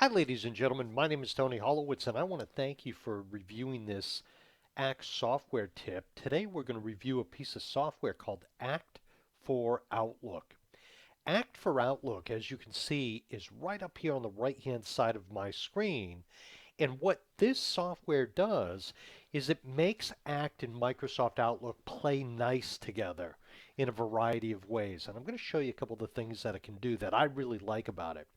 Hi, ladies and gentlemen. My name is Tony Holowitz, and I want to thank you for reviewing this Act software tip. Today, we're going to review a piece of software called Act4Outlook. Act4Outlook, as you can see, is right up here on the right-hand side of my screen. And what this software does is it makes Act and Microsoft Outlook play nice together in a variety of ways. And I'm going to show you a couple of the things that it can do that I really like about it.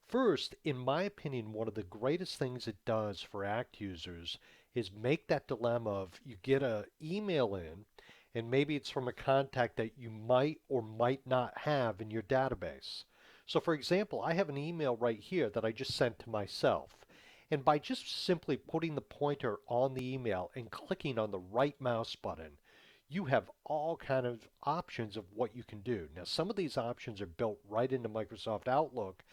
First, in my opinion, one of the greatest things it does for Act users is make that dilemma of you get an email in, and maybe it's from a contact that you might or might not have in your database. So, for example, I have an email right here that I just sent to myself. And by just simply putting the pointer on the email and clicking on the right mouse button, you have all kind of options of what you can do. Now, some of these options are built right into Microsoft Outlook,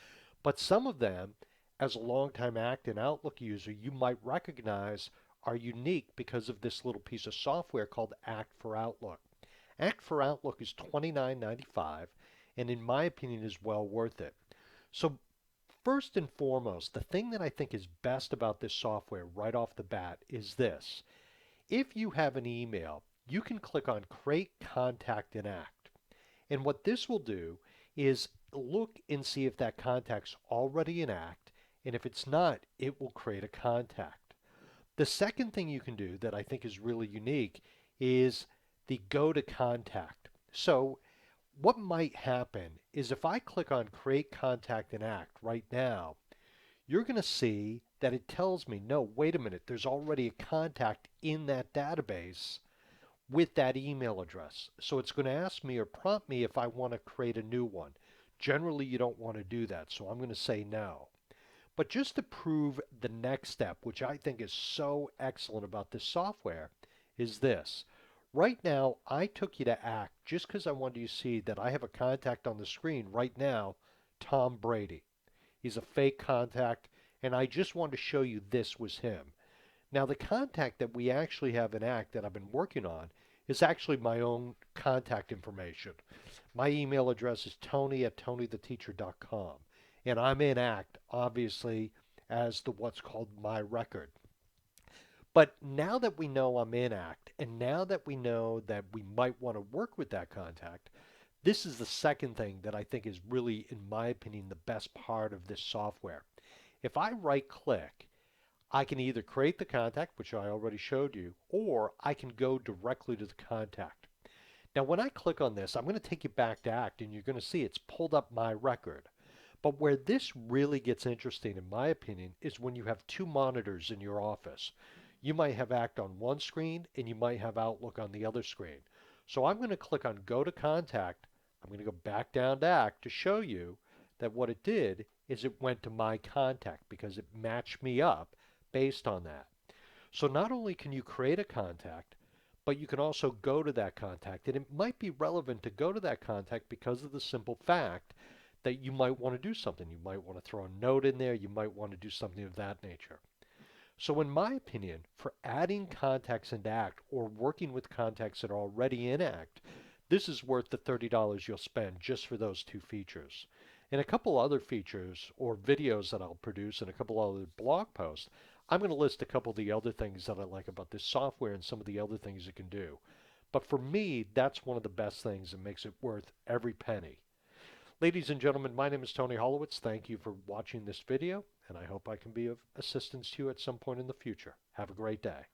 but some of them, as a longtime Act and Outlook user, you might recognize are unique because of this little piece of software called Act4Outlook. Act4Outlook is $29.95 and in my opinion is well worth it. So first and foremost, the thing that I think is best about this software right off the bat is this. If you have an email, you can click on Create Contact in Act. And what this will do is look and see if that contact's already in Act, and if it's not, it will create a contact. The second thing you can do that I think is really unique is the Go to Contact. So what might happen is if I click on Create Contact in Act right now, you're going to see that it tells me, no, wait a minute, there's already a contact in that database with that email address. So it's going to ask me or prompt me if I want to create a new one. Generally, you don't want to do that, so I'm going to say no. But just to prove the next step, which I think is so excellent about this software, is this. Right now, I took you to Act just because I wanted you to see that I have a contact on the screen right now, Tom Brady. He's a fake contact, and I just wanted to show you this was him. Now, the contact that we actually have in Act that I've been working on is actually my own contact information. My email address is tony@tonytheteacher.com. And I'm in Act, obviously, as the what's called my record. But now that we know I'm in Act, and now that we know that we might want to work with that contact, this is the second thing that I think is really, in my opinion, the best part of this software. If I right click, I can either create the contact, which I already showed you, or I can go directly to the contact. Now, when I click on this, I'm going to take you back to Act, and you're going to see it's pulled up my record. But where this really gets interesting, in my opinion, is when you have two monitors in your office. You might have Act on one screen, and you might have Outlook on the other screen. So I'm going to click on Go to Contact. I'm going to go back down to Act to show you that what it did is it went to my contact because it matched me up based on that. So not only can you create a contact, but you can also go to that contact. And it might be relevant to go to that contact because of the simple fact that you might want to do something. You might want to throw a note in there. You might want to do something of that nature. So in my opinion, for adding contacts into Act or working with contacts that are already in Act, this is worth the $30 you'll spend just for those two features. And a couple other features or videos that I'll produce and a couple other blog posts, I'm going to list a couple of the other things that I like about this software and some of the other things it can do. But for me, that's one of the best things that makes it worth every penny. Ladies and gentlemen, my name is Tony Holowitz. Thank you for watching this video, and I hope I can be of assistance to you at some point in the future. Have a great day.